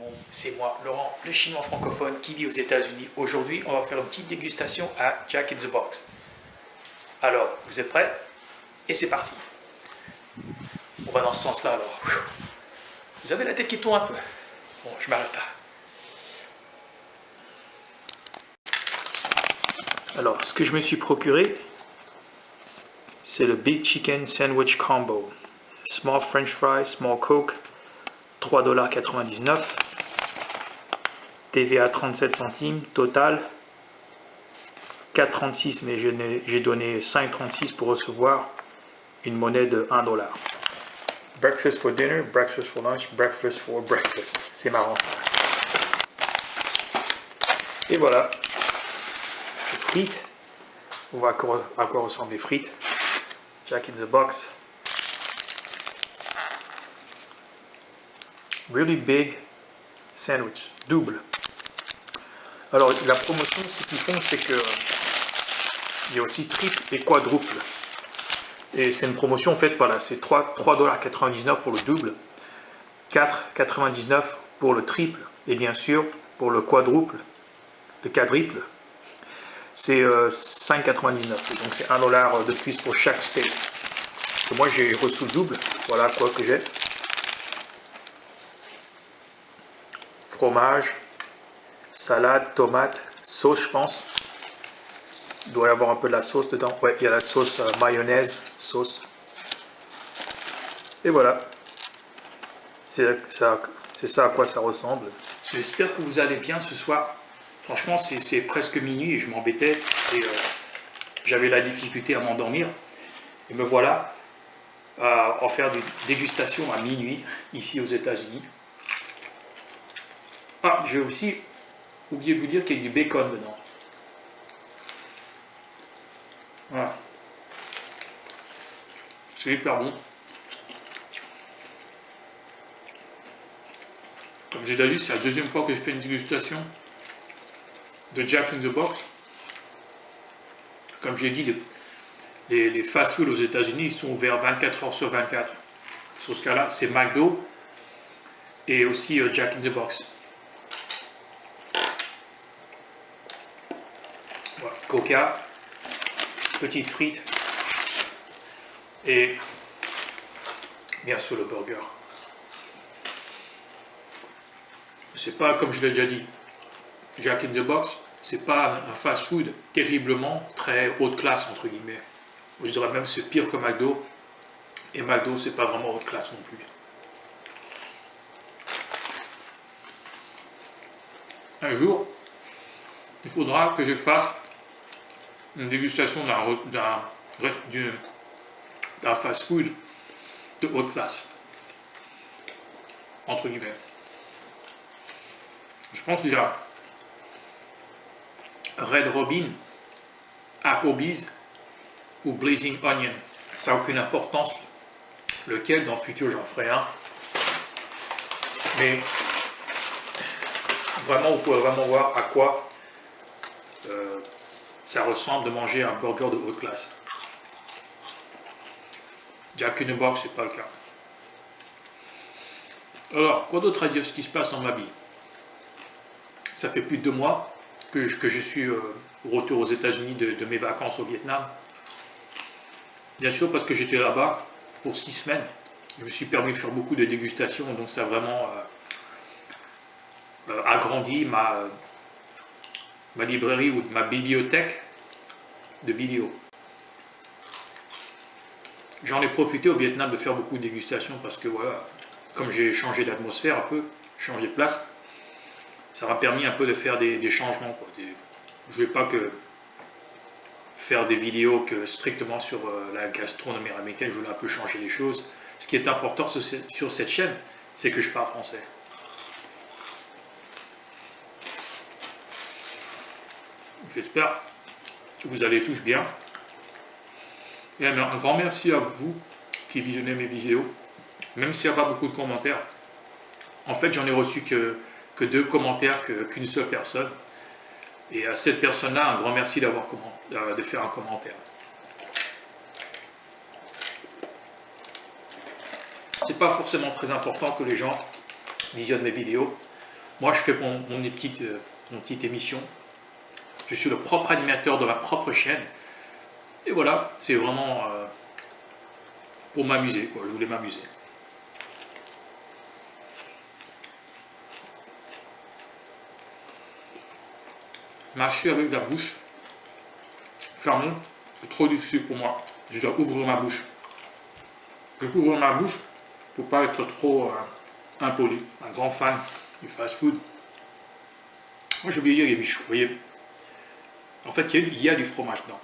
monde, c'est moi, Laurent, le chinois francophone qui vit aux États-Unis. Aujourd'hui, on va faire une petite dégustation à Jack in the Box. Alors, vous êtes prêts? Et c'est parti. On va dans ce sens-là alors. Vous avez la tête qui tourne un peu. Bon, je m'arrête là. Alors, ce que je me suis procuré, c'est le Big Chicken Sandwich Combo. Small French fries, small Coke, $3,99. TVA 37 centimes, total 4,36, mais j'ai donné 5,36 pour recevoir une monnaie de $1. Breakfast for dinner, breakfast for lunch, breakfast for breakfast. C'est marrant ça. Et voilà. Les frites. On voit à quoi ressemblent les frites. Jack in the Box. Really big sandwich, double. Alors la promotion, ce qu'ils font, c'est que il y a aussi triple et quadruple. Et c'est une promotion, en fait, voilà, c'est $3,99 pour le double, $4,99 pour le triple, et bien sûr, pour le quadruple, le quadruple, c'est $5,99. Donc c'est $1 de plus pour chaque steak. Et moi j'ai reçu le double, voilà quoi que j'ai. Fromage, salade, tomate, sauce, je pense. Il doit y avoir un peu de la sauce dedans. Ouais, il y a la sauce mayonnaise, sauce. Et voilà. C'est ça à quoi ça ressemble. J'espère que vous allez bien ce soir. Franchement, c'est presque minuit et je m'embêtais. Et j'avais la difficulté à m'endormir. Et me voilà à en faire des dégustations à minuit, ici aux États-Unis. Ah, j'ai aussi oublié de vous dire qu'il y a du bacon dedans. Voilà. C'est hyper bon. Comme j'ai déjà dit, c'est la deuxième fois que je fais une dégustation de Jack in the Box. Comme j'ai dit, les fast-food aux États-Unis, ils sont ouverts 24 heures sur 24. Sur ce cas-là, c'est McDo et aussi Jack in the Box. Voilà. Coca, petite frite et bien sûr le burger. C'est pas, comme je l'ai déjà dit, Jack in the Box, c'est pas un fast-food terriblement très haute classe entre guillemets. Je dirais même c'est pire que McDo. Et McDo c'est pas vraiment haute classe non plus. Un jour, il faudra que je fasse une dégustation d'un fast-food de haute classe. Entre guillemets. Je pense qu'il y a Red Robin, Applebee's ou Blazing Onion. Ça n'a aucune importance lequel, dans le futur j'en ferai un. Mais vraiment, vous pouvez vraiment voir à quoi ça ressemble de manger un burger de haute classe. Jack in the Box, c'est pas le cas. Alors, quoi d'autre à dire ce qui se passe dans ma vie? Ça fait plus de 2 mois que je suis au retour aux États-Unis de mes vacances au Vietnam. Bien sûr parce que j'étais là-bas pour 6 semaines. Je me suis permis de faire beaucoup de dégustations, donc ça a vraiment agrandi ma librairie ou ma bibliothèque de vidéos. J'en ai profité au Vietnam de faire beaucoup de dégustations parce que voilà, comme j'ai changé d'atmosphère un peu, changé de place, ça m'a permis un peu de faire des changements, quoi. Je ne vais pas que faire des vidéos que strictement sur la gastronomie américaine, je voulais un peu changer les choses. Ce qui est important sur cette chaîne, c'est que je parle français. J'espère que vous allez tous bien. Et un grand merci à vous qui visionnez mes vidéos, même s'il n'y a pas beaucoup de commentaires. En fait, j'en ai reçu que 2 commentaires, qu'une seule personne. Et à cette personne-là, un grand merci de faire un commentaire. C'est pas forcément très important que les gens visionnent mes vidéos. Moi, je fais mon petite émission. Je suis le propre animateur de ma propre chaîne. Et voilà, c'est vraiment pour m'amuser, quoi. Je voulais m'amuser. Marcher avec la bouche fermée, c'est trop difficile pour moi. Je dois ouvrir ma bouche. Je peux ouvrir ma bouche pour pas être trop impoli. Un grand fan du fast-food. Moi, j'ai oublié les bichons. Vous voyez, en fait, il y a du fromage dedans.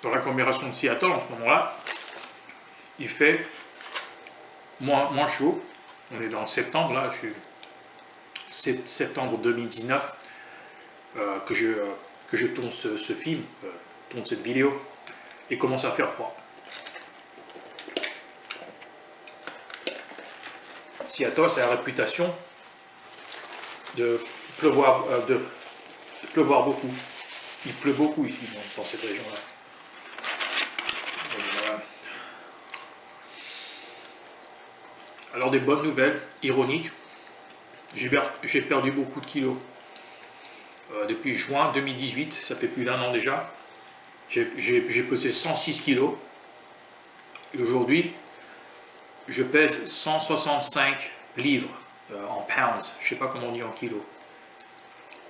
Dans l'agglomération de Seattle, en ce moment-là, il fait moins chaud. On est dans septembre, là, c'est septembre 2019 que je tourne ce film, tourne cette vidéo, et commence à faire froid. Seattle, c'est la réputation de pleuvoir, beaucoup. Il pleut beaucoup ici, dans cette région-là. Voilà. Alors des bonnes nouvelles, ironiques, j'ai perdu beaucoup de kilos. Depuis juin 2018, ça fait plus d'un an déjà, j'ai pesé 106 kilos. Et aujourd'hui, je pèse 165 livres en pounds. Je ne sais pas comment on dit en kilos.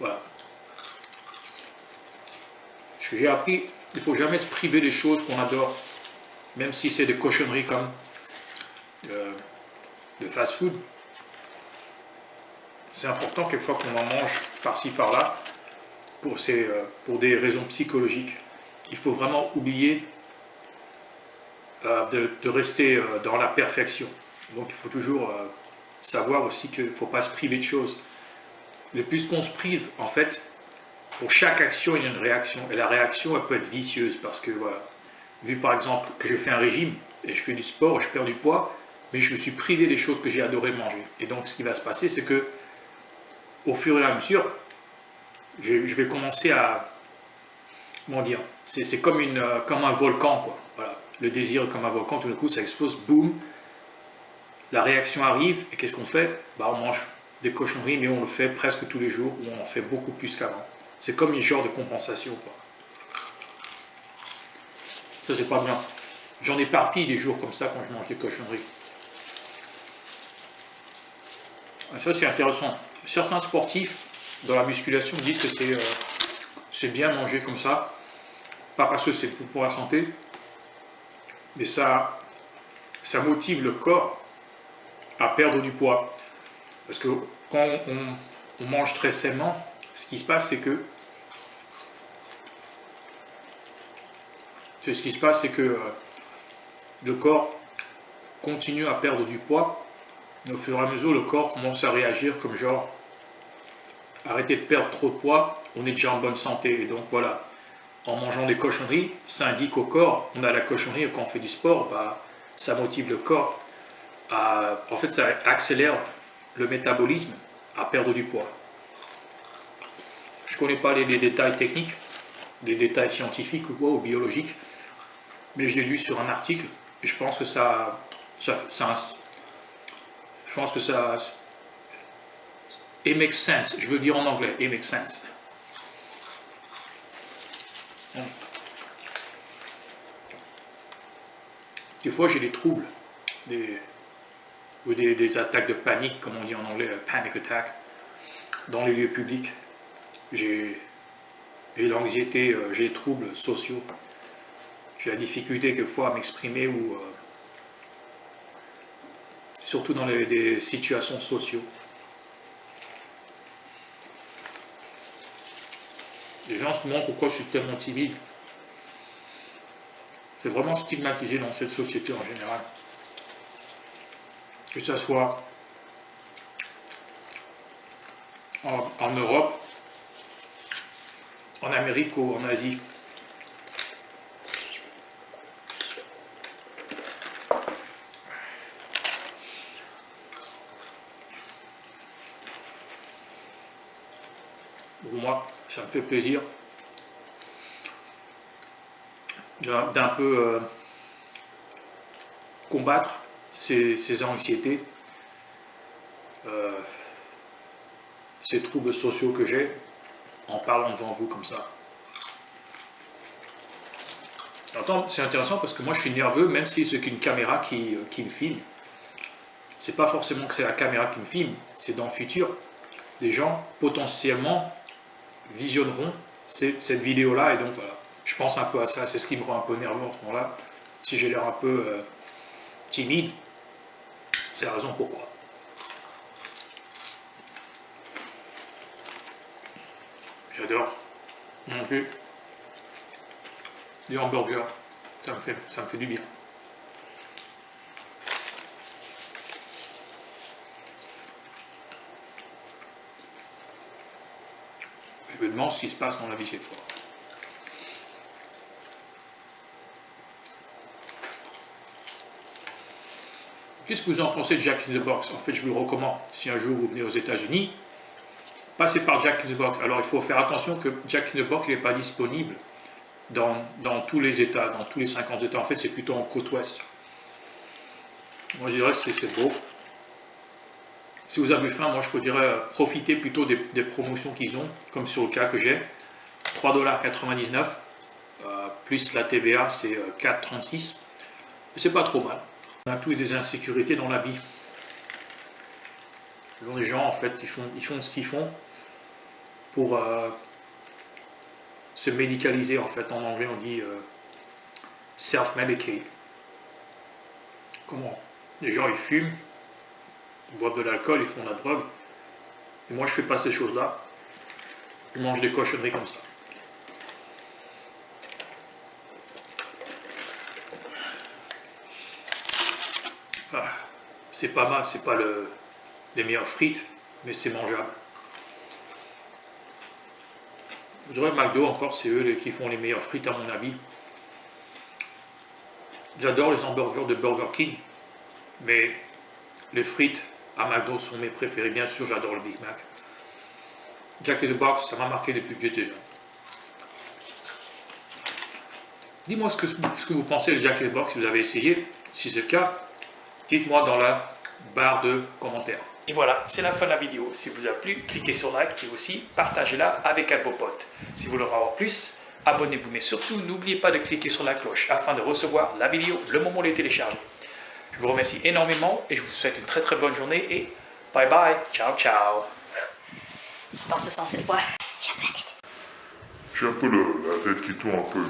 Voilà. Ce que j'ai appris, il ne faut jamais se priver des choses qu'on adore, même si c'est des cochonneries comme de fast-food. C'est important quelquefois qu'on en mange par-ci par-là pour des raisons psychologiques. Il faut vraiment oublier de rester dans la perfection. Donc il faut toujours savoir aussi qu'il ne faut pas se priver de choses. Le plus qu'on se prive, en fait, pour chaque action, il y a une réaction. Et la réaction, elle peut être vicieuse parce que, voilà, vu par exemple que je fais un régime et je fais du sport, je perds du poids, mais je me suis privé des choses que j'ai adoré manger. Et donc ce qui va se passer, c'est que au fur et à mesure, je vais commencer à, comment dire, c'est comme un volcan, quoi. Voilà. Le désir est comme un volcan, tout d'un coup ça explose, boum, la réaction arrive, et qu'est-ce qu'on fait? Bah, on mange des cochonneries, mais on le fait presque tous les jours, ou on en fait beaucoup plus qu'avant. C'est comme une genre de compensation, quoi. Ça, c'est pas bien. J'en éparpille des jours comme ça quand je mange des cochonneries. Et ça, c'est intéressant. Certains sportifs, dans la musculation, disent que c'est bien manger comme ça, pas parce que c'est pour la santé, mais ça motive le corps à perdre du poids. Parce que quand on mange très sainement, ce qui se passe, c'est que le corps continue à perdre du poids, et au fur et à mesure, le corps commence à réagir comme genre, arrêtez de perdre trop de poids, on est déjà en bonne santé. Et donc voilà, en mangeant des cochonneries, ça indique au corps, on a la cochonnerie, et quand on fait du sport, bah, ça motive le corps en fait, ça accélère le métabolisme à perdre du poids. Je ne connais pas les détails techniques, les détails scientifiques ou biologiques, mais je l'ai lu sur un article et je pense que it makes sense. Je veux dire en anglais, it makes sense. Des fois, j'ai des troubles, des attaques de panique, comme on dit en anglais, panic attack, dans les lieux publics. J'ai l'anxiété, j'ai des troubles sociaux. J'ai la difficulté quelquefois à m'exprimer ou surtout dans des situations sociaux. Les gens se demandent pourquoi je suis tellement timide. C'est vraiment stigmatisé dans cette société en général. Que ce soit en Europe, en Amérique ou en Asie. Pour moi, ça me fait plaisir d'un peu combattre ces anxiétés, ces troubles sociaux que j'ai en parlant devant vous comme ça. Attends, c'est intéressant parce que moi je suis nerveux même si c'est qu'une caméra qui me filme. C'est pas forcément que c'est la caméra qui me filme, c'est dans le futur. Les gens potentiellement visionneront cette vidéo-là et donc voilà. Je pense un peu à ça, c'est ce qui me rend un peu nerveux en ce moment-là. Si j'ai l'air un peu timide, c'est la raison pourquoi. J'adore. Non plus. Les hamburgers, ça me fait du bien. Je me demande ce qui se passe dans la vie cette fois. Qu'est-ce que vous en pensez de Jack in the Box? En fait, je vous le recommande. Si un jour vous venez aux États-Unis, passez par Jack in the Box. Alors, il faut faire attention que Jack in the Box n'est pas disponible dans tous les États, dans tous les 50 États. En fait, c'est plutôt en côte ouest. Moi, je dirais que c'est beau. Si vous avez faim, moi, je vous dirais profitez plutôt des promotions qu'ils ont, comme sur le cas que j'ai. 3,99 $, plus la TVA, c'est 4,36 $. C'est pas trop mal. On a tous des insécurités dans la vie. Les gens, en fait, ils font ce qu'ils font pour se médicaliser. En fait, en anglais, on dit self-medicate. Comment? Les gens, ils fument, ils boivent de l'alcool, ils font de la drogue. Et moi, je fais pas ces choses-là. Je mange des cochonneries comme ça. Ah, c'est pas mal, c'est pas les meilleures frites, mais c'est mangeable. Je dirais McDo encore, c'est eux qui font les meilleures frites à mon avis. J'adore les hamburgers de Burger King, mais les frites à McDo sont mes préférés. Bien sûr, j'adore le Big Mac. Jack in the Box, ça m'a marqué depuis que j'étais jeune. Dis-moi ce que vous pensez de Jack in the Box, si vous avez essayé. Si c'est le cas, dites-moi dans la barre de commentaires. Et voilà, c'est la fin de la vidéo. Si vous a plu, cliquez sur like et aussi partagez-la avec un de vos potes. Si vous voulez en avoir plus, abonnez-vous. Mais surtout, n'oubliez pas de cliquer sur la cloche afin de recevoir la vidéo le moment où elle est téléchargée. Je vous remercie énormément et je vous souhaite une très très bonne journée et bye bye, ciao ciao. Dans ce sens cette fois, j'ai un peu la tête. J'ai un peu la tête qui tourne un peu.